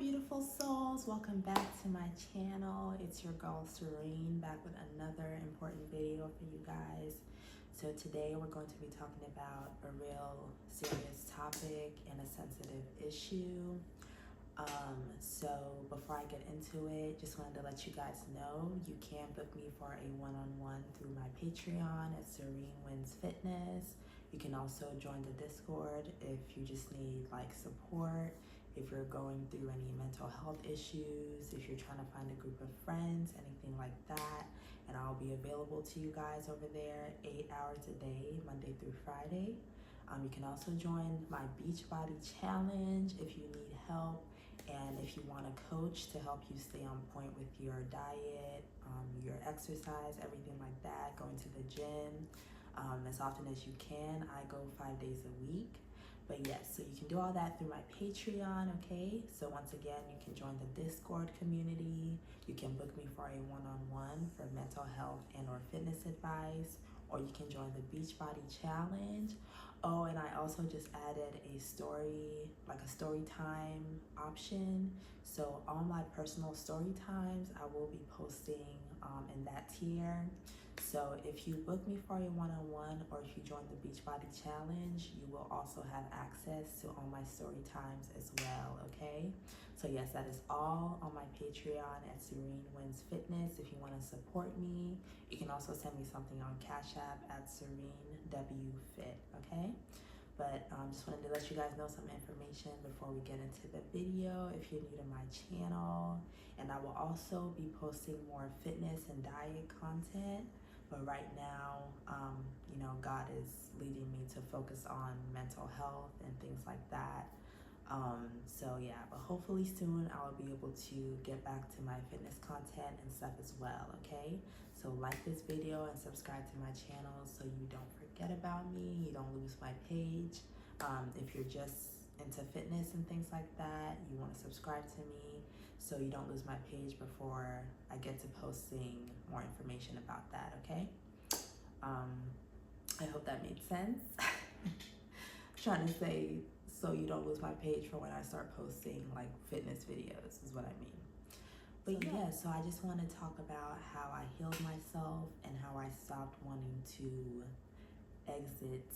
beautiful souls, welcome back to my channel. It's your girl Serene back with another important video for you guys. So today we're going to be talking about a real serious topic and a sensitive issue. So before I get into it, just wanted to let you guys know you can book me for a one-on-one through my Patreon at Serene Wins Fitness. You can also join the Discord if you just need like support, if you're going through any mental health issues, if you're trying to find a group of friends, anything like that. And I'll be available to you guys over there 8 hours a day, Monday through Friday. You can also join my Beachbody Challenge if you need help. And if you want a coach to help you stay on point with your diet, your exercise, everything like that, going to the gym as often as you can. I go 5 days a week. But yes, so you can do all that through my Patreon, okay? So once again, you can join the Discord community. You can book me for a one-on-one for mental health and or fitness advice, or you can join the Beachbody Challenge. Oh, and I also just added a story, like a story time option. So all my personal story times, I will be posting in that tier. So if you book me for a one-on-one or if you join the Beachbody Challenge, you will also have access to all my story times as well, okay? So yes, that is all on my Patreon at Serene Wins Fitness. If you want to support me, you can also send me something on Cash App at Serene W Fit, okay? But just wanted to let you guys know some information before we get into the video if you're new to my channel. And I will also be posting more fitness and diet content. But right now, you know, God is leading me to focus on mental health and things like that. So yeah, but hopefully soon I will be able to get back to my fitness content and stuff as well, okay? So like this video and subscribe to my channel so you don't forget about me, you don't lose my page. If you're just into fitness and things like that, you want to subscribe to me so you don't lose my page before I get to posting more information about that, okay? I hope that made sense. Trying to say so you don't lose my page for when I start posting like fitness videos is what I mean. But so, yeah, so I just want to talk about how I healed myself and how I stopped wanting to exit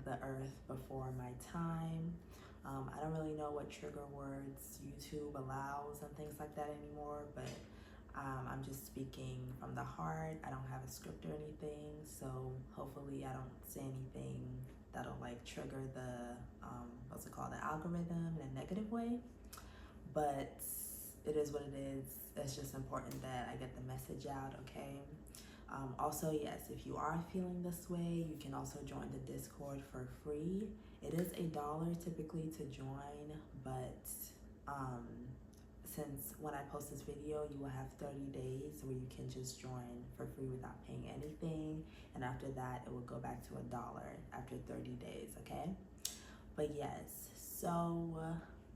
the earth before my time. I don't really know what trigger words YouTube allows and things like that anymore, but I'm just speaking from the heart. I don't have a script or anything, so hopefully I don't say anything that'll like trigger the, what's it called, the algorithm in a negative way. But it is what it is. It's just important that I get the message out, okay? Also, yes, if you are feeling this way, you can also join the Discord for free. It is $1 typically to join, but since when I post this video, you will have 30 days where you can just join for free without paying anything. And after that, it will go back to $1 after 30 days, okay? But yes, so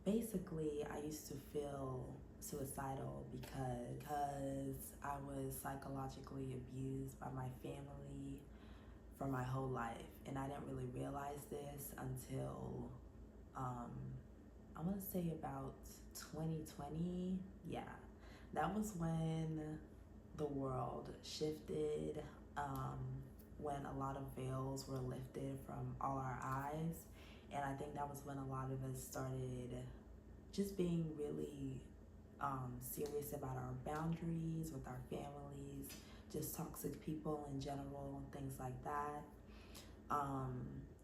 basically I used to feel suicidal because I was psychologically abused by my family for my whole life. And I didn't really realize this until, I want to say about 2020. Yeah, that was when the world shifted, when a lot of veils were lifted from all our eyes. And I think that was when a lot of us started just being really serious about our boundaries with our families, just toxic people in general, things like that.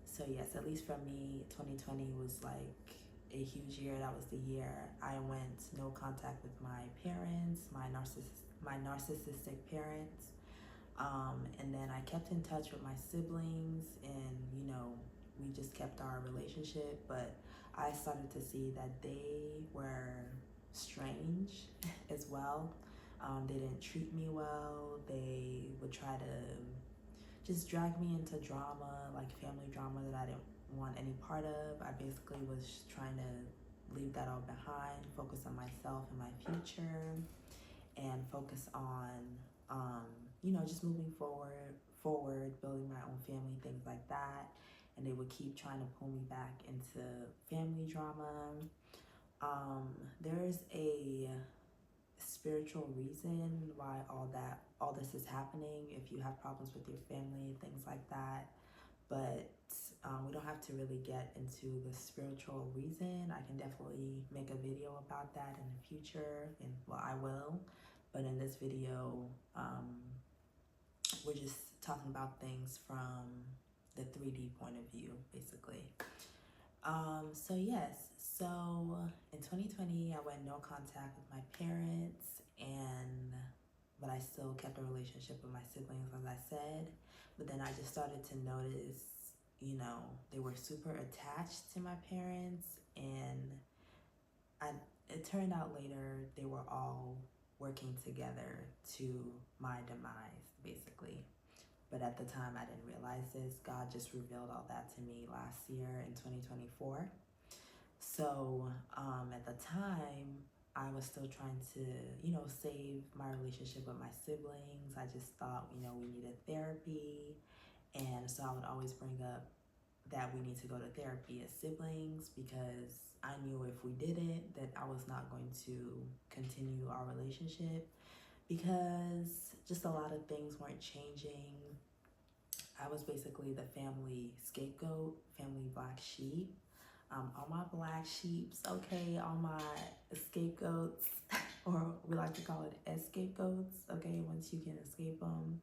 So yes, at least for me, 2020 was like a huge year. That was the year I went no contact with my parents, my narcissistic parents. And then I kept in touch with my siblings, and you know, we just kept our relationship, but I started to see that they were strange as well. They didn't treat me well. They would try to just drag me into drama, like family drama that I didn't want any part of. I basically was trying to leave that all behind, focus on myself and my future, and focus on, you know, just moving forward, building my own family, things like that. And they would keep trying to pull me back into family drama. There's a spiritual reason why all this is happening. If you have problems with your family, things like that, but we don't have to really get into the spiritual reason. I can definitely make a video about that in the future, and well, I will. But in this video, we're just talking about things from the 3D point of view, basically. So yes, so in 2020, I went no contact with my parents, but I still kept a relationship with my siblings, as I said. But then I just started to notice, they were super attached to my parents, and it turned out later they were all working together to my demise, basically. But at the time, I didn't realize this. God just revealed all that to me last year in 2024. So at the time, I was still trying to, save my relationship with my siblings. I just thought, we needed therapy. And so I would always bring up that we need to go to therapy as siblings, because I knew if we didn't, that I was not going to continue our relationship, because just a lot of things weren't changing. I was basically the family scapegoat, family black sheep. All my black sheeps, okay, all my scapegoats, or we like to call it scapegoats, okay, once you can escape them.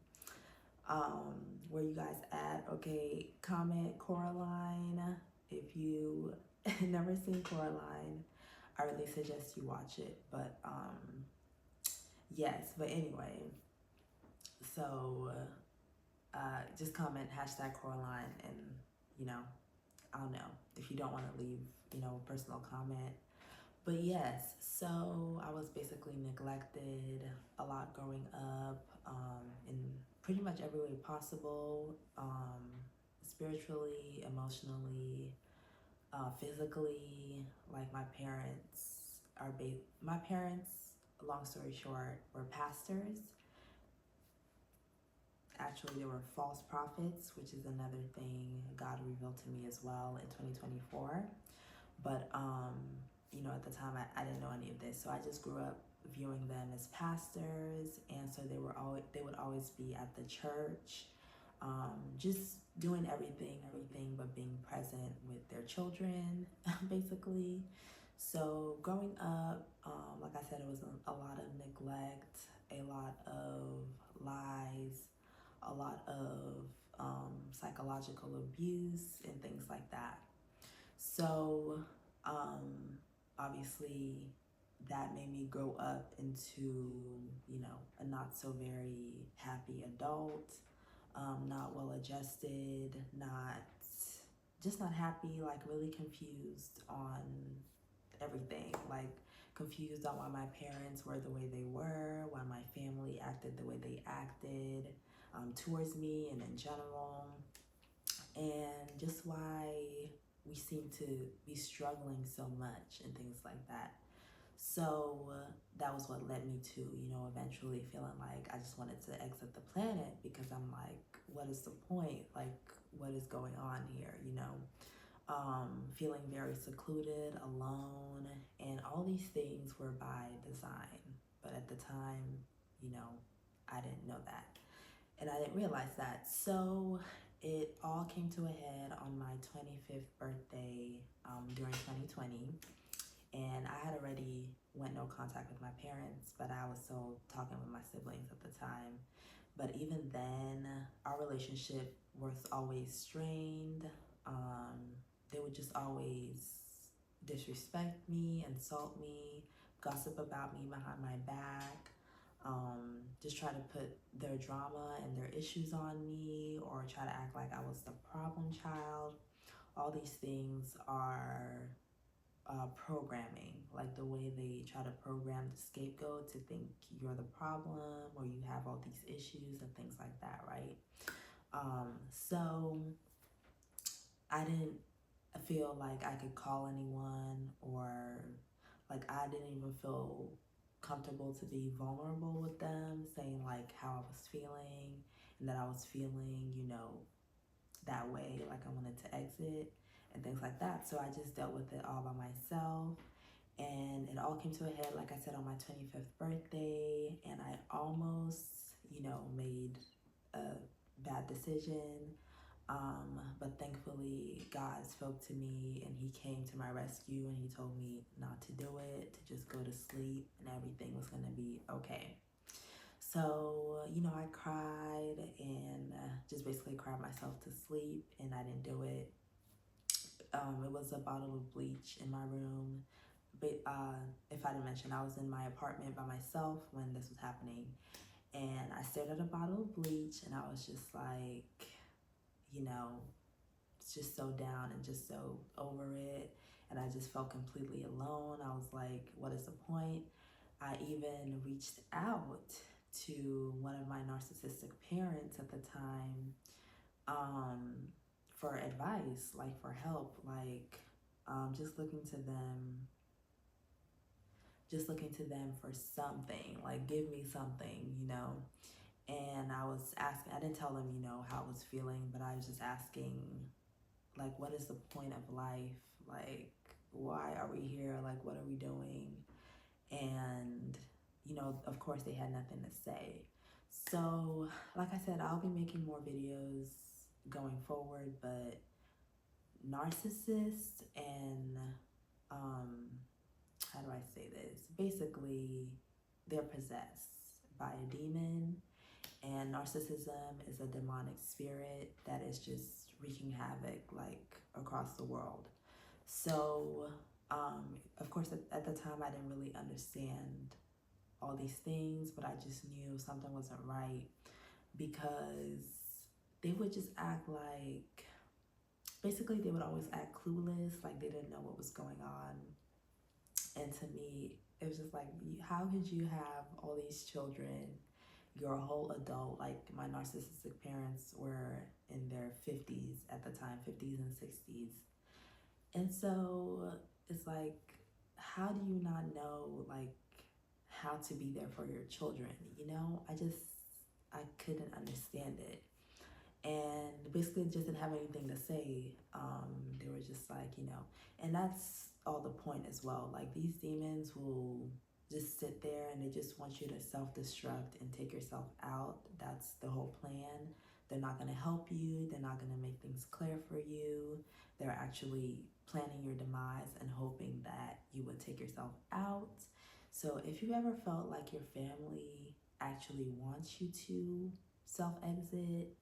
Where you guys at? Okay, comment Coraline. If you never seen Coraline, I really suggest you watch it. But yes, but anyway, so just comment #Coraline, and I don't know if you don't want to leave a personal comment. But yes, so I was basically neglected a lot growing up, in pretty much every way possible, spiritually, emotionally, physically. Like my parents, long story short, were pastors. Actually, they were false prophets, which is another thing God revealed to me as well in 2024. But at the time, I didn't know any of this, so I just grew up viewing them as pastors, and so they would always be at the church, just doing everything but being present with their children, basically. So growing up, like I said, it was a lot of neglect, a lot of lies, a lot of psychological abuse, and things like that. So obviously that made me grow up into, a not so very happy adult, not well adjusted, not happy, like really confused on everything, like confused on why my parents were the way they were, why my family acted the way they acted towards me and in general, and just why we seem to be struggling so much and things like that. So that was what led me to, eventually feeling like I just wanted to exit the planet, because I'm like, what is the point? Like, what is going on here, Feeling very secluded, alone, and all these things were by design. But at the time, I didn't know that. And I didn't realize that. So it all came to a head on my 25th birthday during 2020. And I had already went no contact with my parents, but I was still talking with my siblings at the time. But even then, our relationship was always strained. They would just always disrespect me, insult me, gossip about me behind my back, just try to put their drama and their issues on me, or try to act like I was the problem child. All these things are programming, like the way they try to program the scapegoat to think you're the problem, or you have all these issues and things like that, right? So I didn't feel like I could call anyone, or like I didn't even feel comfortable to be vulnerable with them, saying like how I was feeling, and that I was feeling, that way, like I wanted to exit and things like that. So I just dealt with it all by myself. And it all came to a head, like I said, on my 25th birthday, and I almost, made a bad decision. But thankfully, God spoke to me and He came to my rescue and He told me not to do it, to just go to sleep, and everything was going to be okay. So, I cried and just basically cried myself to sleep, and I didn't do it. It was a bottle of bleach in my room. But if I didn't mention, I was in my apartment by myself when this was happening. And I stared at a bottle of bleach and I was just like, just so down and just so over it. And I just felt completely alone. I was like, what is the point? I even reached out to one of my narcissistic parents at the time, for advice, like for help, like just looking to them for something, like give me something, And I was asking, I didn't tell them, how I was feeling, but I was just asking, like, what is the point of life? Like, why are we here? Like, what are we doing? And, of course, they had nothing to say. So, like I said, I'll be making more videos going forward, but narcissists and, how do I say this? Basically, they're possessed by a demon, and narcissism is a demonic spirit that is just wreaking havoc like across the world. So, of course, at the time, I didn't really understand all these things, but I just knew something wasn't right because they would just act like, basically, they would always act clueless, like they didn't know what was going on. And to me, it was just like, how could you have all these children? You're a whole adult. Like, my narcissistic parents were in their 50s at the time, 50s and 60s. And so it's like, how do you not know, like, how to be there for your children? I couldn't understand it. And basically just didn't have anything to say. They were just like, and that's all the point as well. Like, these demons will just sit there and they just want you to self-destruct and take yourself out. That's the whole plan. They're not going to help you. They're not going to make things clear for you. They're actually planning your demise and hoping that you would take yourself out. So if you ever felt like your family actually wants you to self-exit,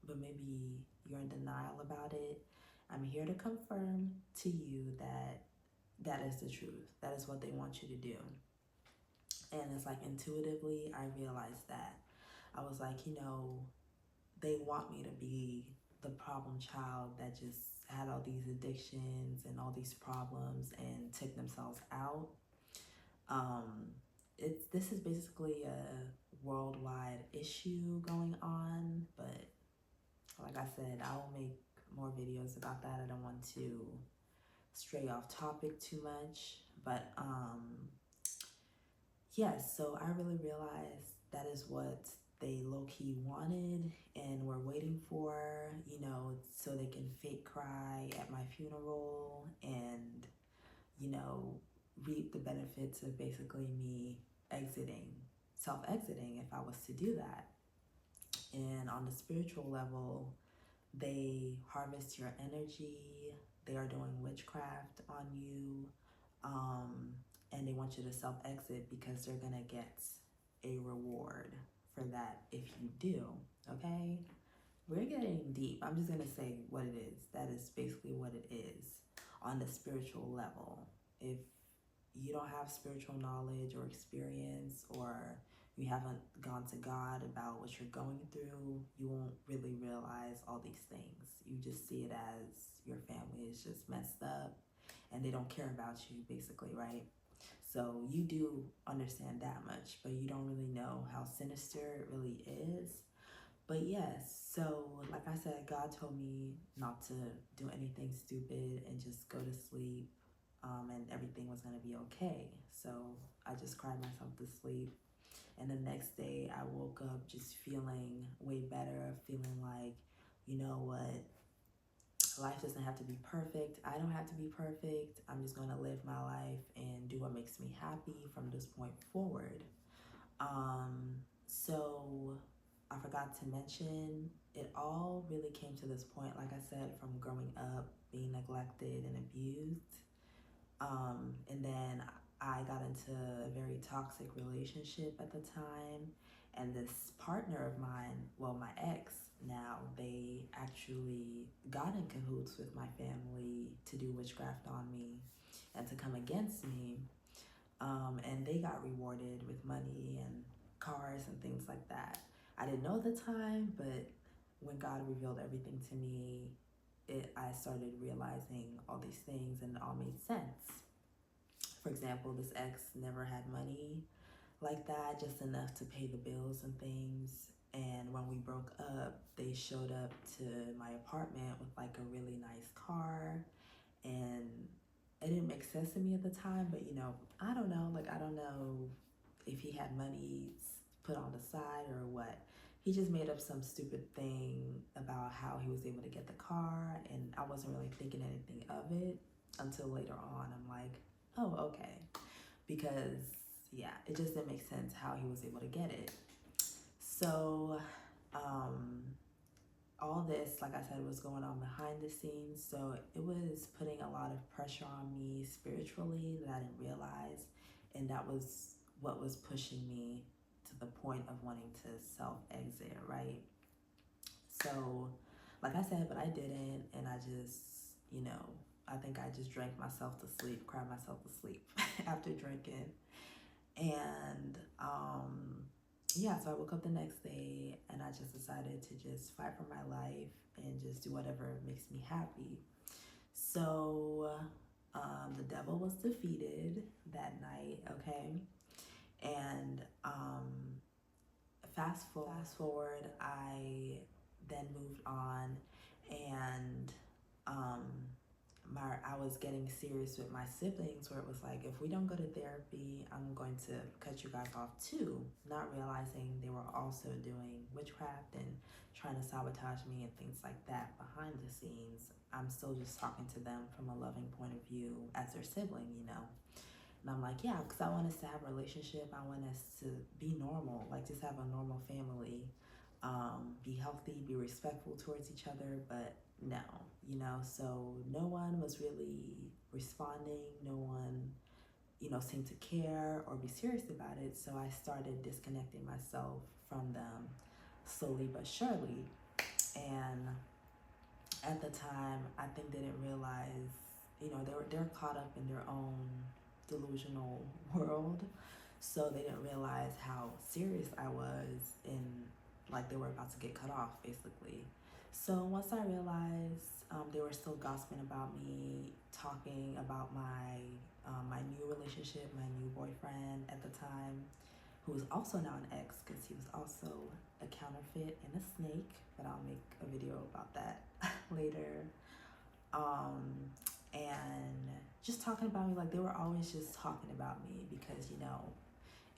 but maybe you're in denial about it, I'm here to confirm to you that that is the truth. That is what they want you to do. And it's like, intuitively, I realized that. I was like, they want me to be the problem child that just had all these addictions and all these problems and took themselves out. This is basically a worldwide issue going on, but like I said, I will make more videos about that. I don't want to stray off topic too much, but yes, so I really realized that is what they low-key wanted and were waiting for, so they can fake cry at my funeral and, reap the benefits of basically me self-exiting if I was to do that. And on the spiritual level, they harvest your energy. They are doing witchcraft on you. And they want you to self-exit because they're going to get a reward for that if you do, okay? We're getting deep. I'm just going to say what it is. That is basically what it is on the spiritual level. If you don't have spiritual knowledge or experience, or you haven't gone to God about what you're going through, you won't really realize all these things. You just see it as your family is just messed up and they don't care about you, basically, right? So you do understand that much, but you don't really know how sinister it really is. But yes, so like I said, God told me not to do anything stupid and just go to sleep, and everything was going to be okay. So I just cried myself to sleep. And the next day I woke up just feeling way better, feeling like, you know what, life doesn't have to be perfect. I don't have to be perfect. I'm just going to live my life and do what makes me happy from this point forward. So I forgot to mention, it all really came to this point, like I said, from growing up, being neglected and abused. And then I got into a very toxic relationship at the time. And this partner of mine, well, my ex now, they actually got in cahoots with my family to do witchcraft on me and to come against me. And they got rewarded with money and cars and things like that. I didn't know at the time, but when God revealed everything to me, I started realizing all these things and it all made sense. For example, this ex never had money like that, just enough to pay the bills and things. And when we broke up, they showed up to my apartment with like a really nice car. And it didn't make sense to me at the time, but I don't know. Like, I don't know if he had money put on the side or what. He just made up some stupid thing about how he was able to get the car, and I wasn't really thinking anything of it until later on. I'm like, oh, okay. Because, yeah, it just didn't make sense how he was able to get it. So, all this, like I said, was going on behind the scenes. So it was putting a lot of pressure on me spiritually that I didn't realize. And that was what was pushing me to the point of wanting to self-exit, right? So, like I said, but I didn't. And I just, I think I just drank myself to sleep, cried myself to sleep after drinking. And, yeah, so I woke up the next day and I just decided to just fight for my life and just do whatever makes me happy. So the devil was defeated that night, okay? And fast forward, I then moved on, and I was getting serious with my siblings, where it was like, if we don't go to therapy, I'm going to cut you guys off too, not realizing they were also doing witchcraft and trying to sabotage me and things like that behind the scenes. I'm still just talking to them from a loving point of view as their sibling, And I'm like, yeah, because I want us to have a relationship. I want us to be normal, like just have a normal family, be healthy, be respectful towards each other, but no, so no one was really responding. No one, seemed to care or be serious about it. So I started disconnecting myself from them slowly but surely. And at the time, I think they didn't realize, they're caught up in their own delusional world. So they didn't realize how serious I was, and like they were about to get cut off basically. So once I realized they were still gossiping about me, talking about my new relationship, my new boyfriend at the time, who was also now an ex, because he was also a counterfeit and a snake, but I'll make a video about that later. And just talking about me, like they were always just talking about me, because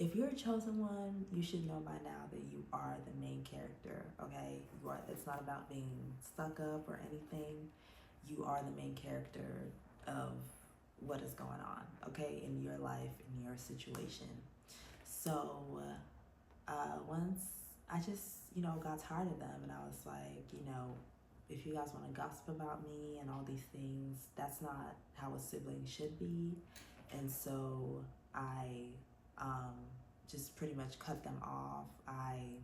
if you're a chosen one, you should know by now that you are the main character, okay? It's not about being stuck up or anything. You are the main character of what is going on, okay, in your life, in your situation. So once I just, got tired of them, and I was like, if you guys want to gossip about me and all these things, that's not how a sibling should be. And so I just pretty much cut them off. I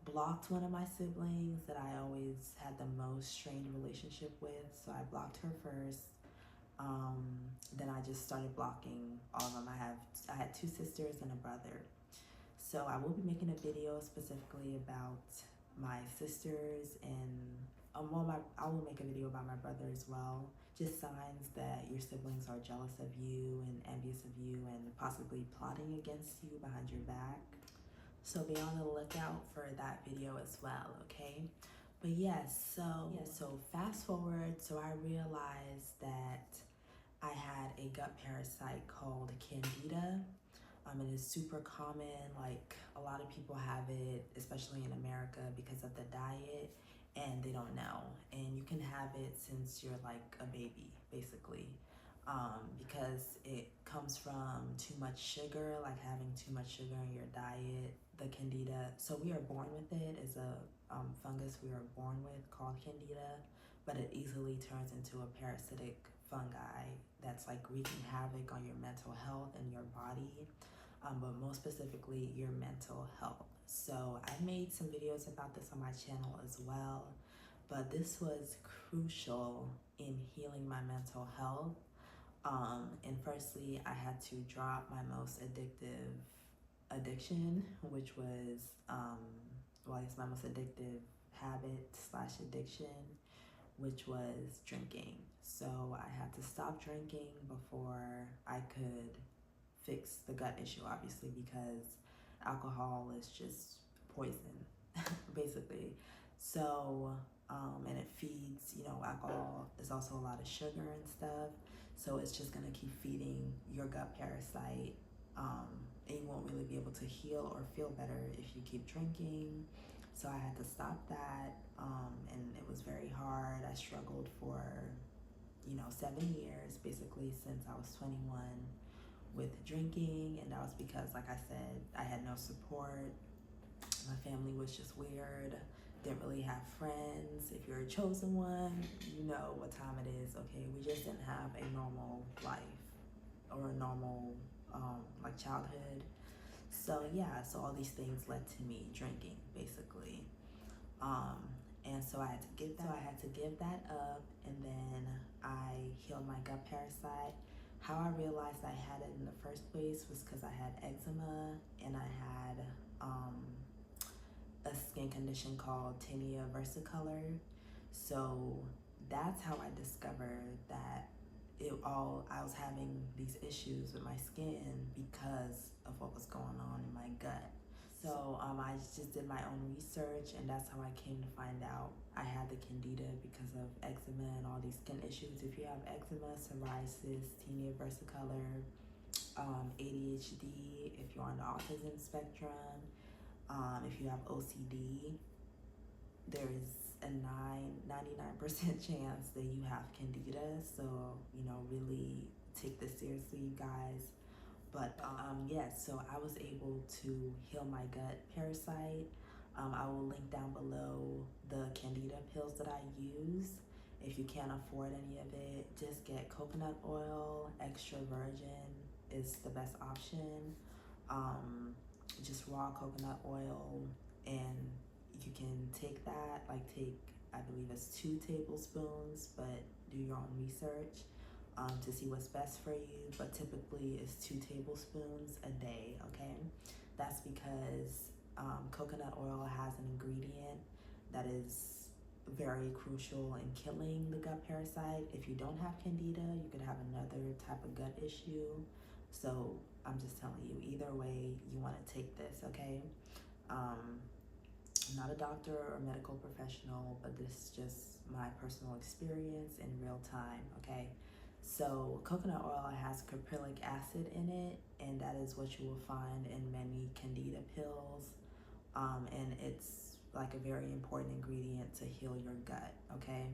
blocked one of my siblings that I always had the most strained relationship with, so I blocked her first. Then I just started blocking all of them. I had two sisters and a brother. So I will be making a video specifically about my sisters, and I will make a video about my brother as well. Just signs that your siblings are jealous of you and envious of you and possibly plotting against you behind your back. So be on the lookout for that video as well, okay? But yes, so fast forward, so I realized that I had a gut parasite called Candida. It is super common, like a lot of people have it, especially in America, because of the diet. and they don't know. And you can have it since you're like a baby, basically, because it comes from too much sugar, like having too much sugar in your diet. The candida, so we are born with it, is a fungus we are born with called candida, but it easily turns into a parasitic fungi that's like wreaking havoc on your mental health and your body, but most specifically your mental health. So I made some videos about this on my channel as well, but this was crucial in healing my mental health. And firstly, I had to drop my most addictive addiction, which was, well, it's my most addictive habit slash addiction, which was drinking. So I had to stop drinking before I could fix the gut issue, obviously, because alcohol is just poison, basically. So, and it feeds, alcohol is also a lot of sugar and stuff. So it's just gonna keep feeding your gut parasite, and you won't really be able to heal or feel better if you keep drinking. So I had to stop that, and it was very hard. I struggled for, 7 years, basically, since I was 21 with drinking, and that was because, like I said, I had no support. My family was just weird, didn't really have friends. If you're a chosen one, you know what time it is, okay? We just didn't have a normal life or a normal like childhood. So yeah, so all these things led to me drinking, basically. And so I had to give that up, and then I healed my gut parasite. How I realized I had it in the first place was because I had eczema, and I had a skin condition called tinea versicolor. So that's how I discovered that I was having these issues with my skin because of what was going on in my gut. So I just did my own research, and that's how I came to find out I had the candida because of eczema and all these skin issues. If you have eczema, psoriasis, tinea versicolor, ADHD, if you're on the autism spectrum, if you have OCD, there is a 99% chance that you have candida. So, really take this seriously, you guys. But yes, so I was able to heal my gut parasite. I will link down below the candida pills that I use. If you can't afford any of it, just get coconut oil. Extra virgin is the best option. Just raw coconut oil, and you can take that, I believe it's 2 tablespoons, but do your own research to see what's best for you. But typically it's 2 tablespoons a day, okay? That's because coconut oil has an ingredient that is very crucial in killing the gut parasite. If you don't have candida, you could have another type of gut issue. So I'm just telling you, either way, you want to take this, okay? I'm not a doctor or medical professional, but this is just my personal experience in real time, okay? So coconut oil has caprylic acid in it, and that is what you will find in many candida pills, and it's like a very important ingredient to heal your gut, okay?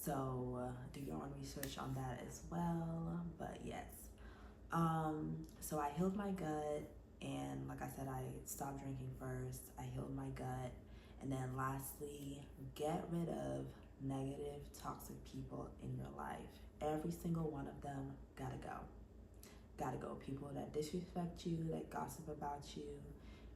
So do your own research on that as well, but yes. So I healed my gut, and like I said, I stopped drinking first. I healed my gut, and then lastly, get rid of negative, toxic people in your life. Every single one of them gotta go. Gotta go. People that disrespect you, that gossip about you.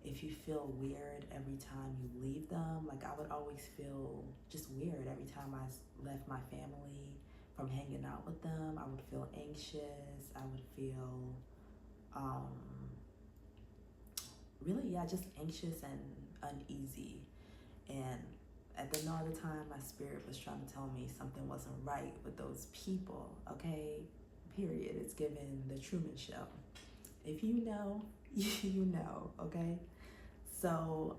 If you feel weird every time you leave them, like I would always feel just weird every time I left my family from hanging out with them. I would feel anxious. I would feel really, yeah, just anxious and uneasy. And at the know of the time, my spirit was trying to tell me something wasn't right with those people, okay? Period. It's given the Truman Show. If you know, you know, okay? So,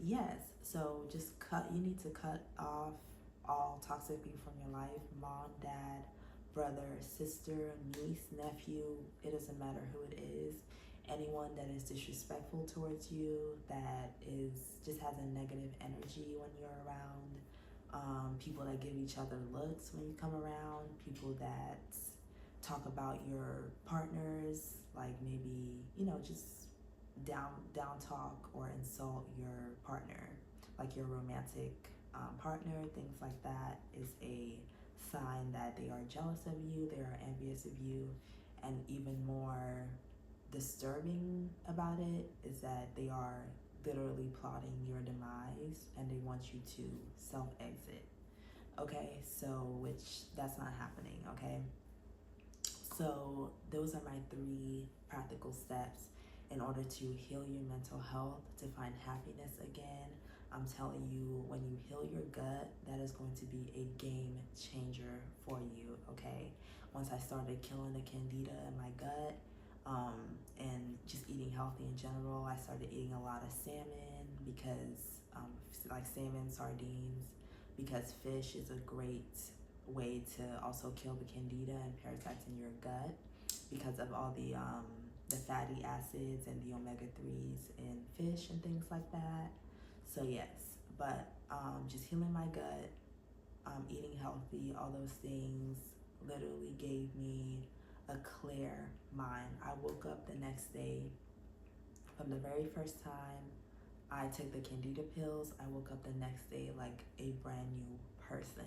yes, so you need to cut off all toxic people from your life. Mom, dad, brother, sister, niece, nephew, it doesn't matter who it is. anyone that is disrespectful towards you, that just has a negative energy when you're around, people that give each other looks when you come around, people that talk about your partners, like maybe, just down talk or insult your partner, like your romantic partner, things like that, is a sign that they are jealous of you, they are envious of you. And even more disturbing about it is that they are literally plotting your demise and they want you to self-exit. Okay, so which that's not happening. Okay, so those are my 3 practical steps in order to heal your mental health, to find happiness again. I'm telling you, when you heal your gut, that is going to be a game changer for you, okay? Once I started killing the candida in my gut, and just eating healthy in general, I started eating a lot of salmon because, like salmon, sardines, because fish is a great way to also kill the candida and parasites in your gut because of all the fatty acids and the omega-3s in fish and things like that. So yes, but just healing my gut, eating healthy, all those things literally gave me a clear mind. I woke up the next day, from the very first time I took the candida pills, I woke up the next day like a brand new person.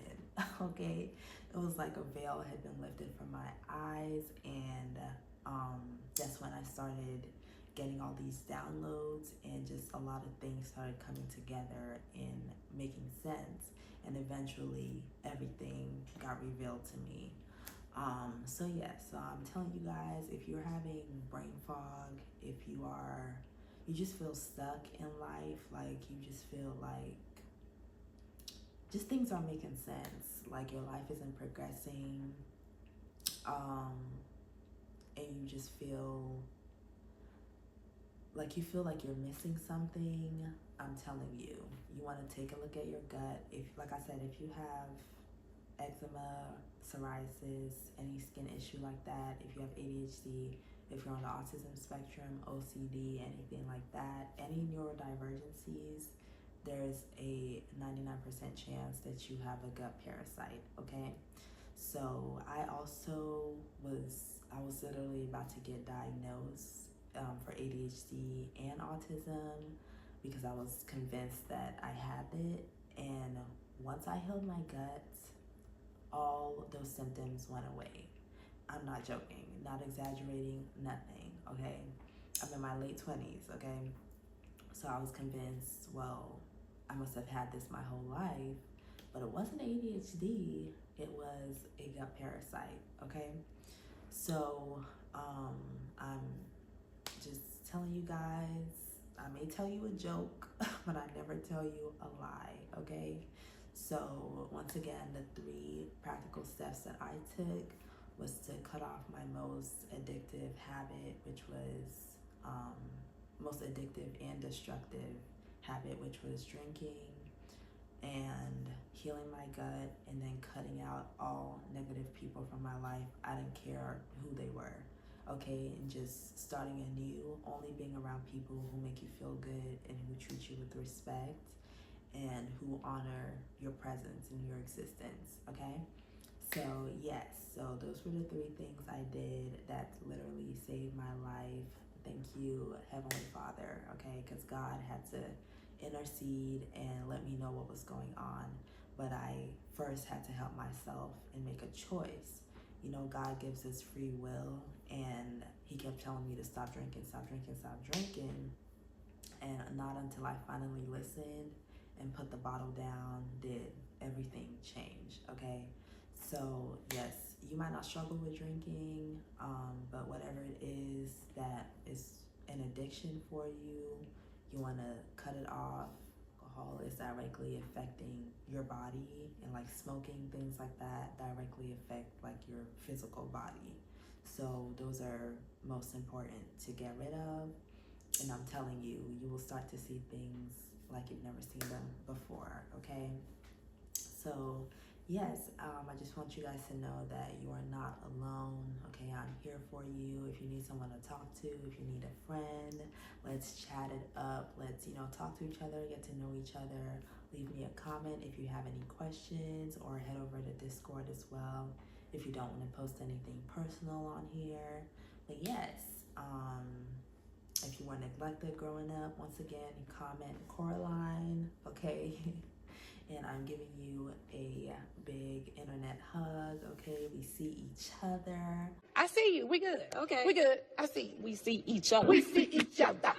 Okay, it was like a veil had been lifted from my eyes, and that's when I started getting all these downloads, and just a lot of things started coming together and making sense, and eventually everything got revealed to me. So yes, so I'm telling you guys, if you're having brain fog, if you just feel stuck in life, like you just feel like just things aren't making sense, like your life isn't progressing, and you just feel like you're missing something, I'm telling you, you want to take a look at your gut. If, like I said, if you have eczema, psoriasis, any skin issue like that, if you have ADHD, if you're on the autism spectrum, OCD, anything like that, any neurodivergencies, there's a 99% chance that you have a gut parasite, okay? So I was literally about to get diagnosed for ADHD and autism because I was convinced that I had it. And once I healed my gut, all those symptoms went away. I'm not joking, not exaggerating, nothing, okay? I'm in my late 20s, okay? So I was convinced, well, I must have had this my whole life, but it wasn't ADHD, it was a gut parasite, okay? So I'm just telling you guys, I may tell you a joke, but I never tell you a lie, okay? So once again, the 3 practical steps that I took was to cut off my most addictive habit, which was most addictive and destructive habit, which was drinking, and healing my gut, and then cutting out all negative people from my life. I didn't care who they were, okay? And just starting anew, only being around people who make you feel good and who treat you with respect and who honor your presence and your existence, okay? So yes, so those were the 3 things I did that literally saved my life. Thank you, Heavenly Father, okay? Because God had to intercede and let me know what was going on. But I first had to help myself and make a choice. You know, God gives us free will, and he kept telling me to stop drinking, stop drinking, stop drinking. And not until I finally listened and put the bottle down did everything change, okay? So yes, you might not struggle with drinking, but whatever it is that is an addiction for you, you want to cut it off. Alcohol is directly affecting your body, and like smoking, things like that, directly affect like your physical body. So those are most important to get rid of. And I'm telling you, you will start to see things like you've never seen them before, okay? So yes, I just want you guys to know that you are not alone. Okay, I'm here for you. If you need someone to talk to, if you need a friend, let's chat it up. Let's, talk to each other, get to know each other. Leave me a comment if you have any questions, or head over to Discord as well if you don't want to post anything personal on here. But yes, if you were neglected growing up, once again, comment Coraline, okay? And I'm giving you a big internet hug, okay? We see each other. I see you. We good. Okay. We good. I see. We see each other. We see each other.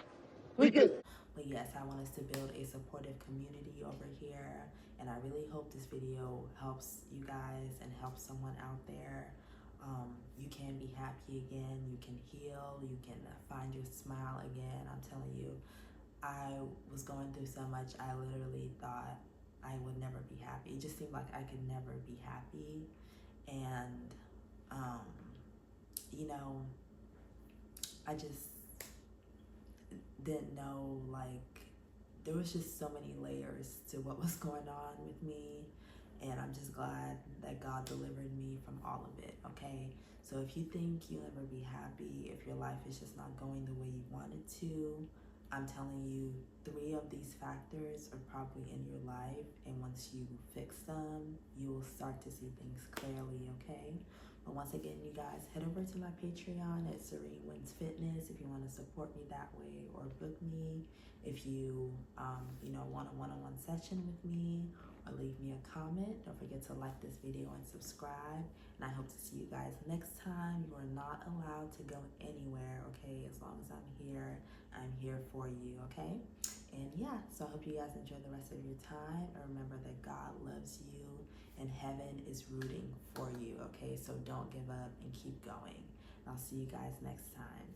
We good. But yes, I want us to build a supportive community over here. And I really hope this video helps you guys and helps someone out there. You can be happy again. You can heal. You can find your smile again. I'm telling you, I was going through so much. I literally thought I would never be happy. It just seemed like I could never be happy. And, I just didn't know, like, there was just so many layers to what was going on with me. And I'm just glad that God delivered me from all of it, okay? So if you think you'll never be happy, if your life is just not going the way you want it to, I'm telling you, 3 of these factors are probably in your life, and once you fix them, you will start to see things clearly, okay? But once again, you guys, head over to my Patreon at Serene Wins Fitness if you want to support me that way, or book me if you, want a one-on-one session with me, or leave me a comment. Don't forget to like this video and subscribe. And I hope to see you guys next time. You are not allowed to go anywhere, okay? As long as I'm here for you, okay? And yeah, so I hope you guys enjoy the rest of your time. And remember that God loves you and heaven is rooting for you, okay? So don't give up and keep going. And I'll see you guys next time.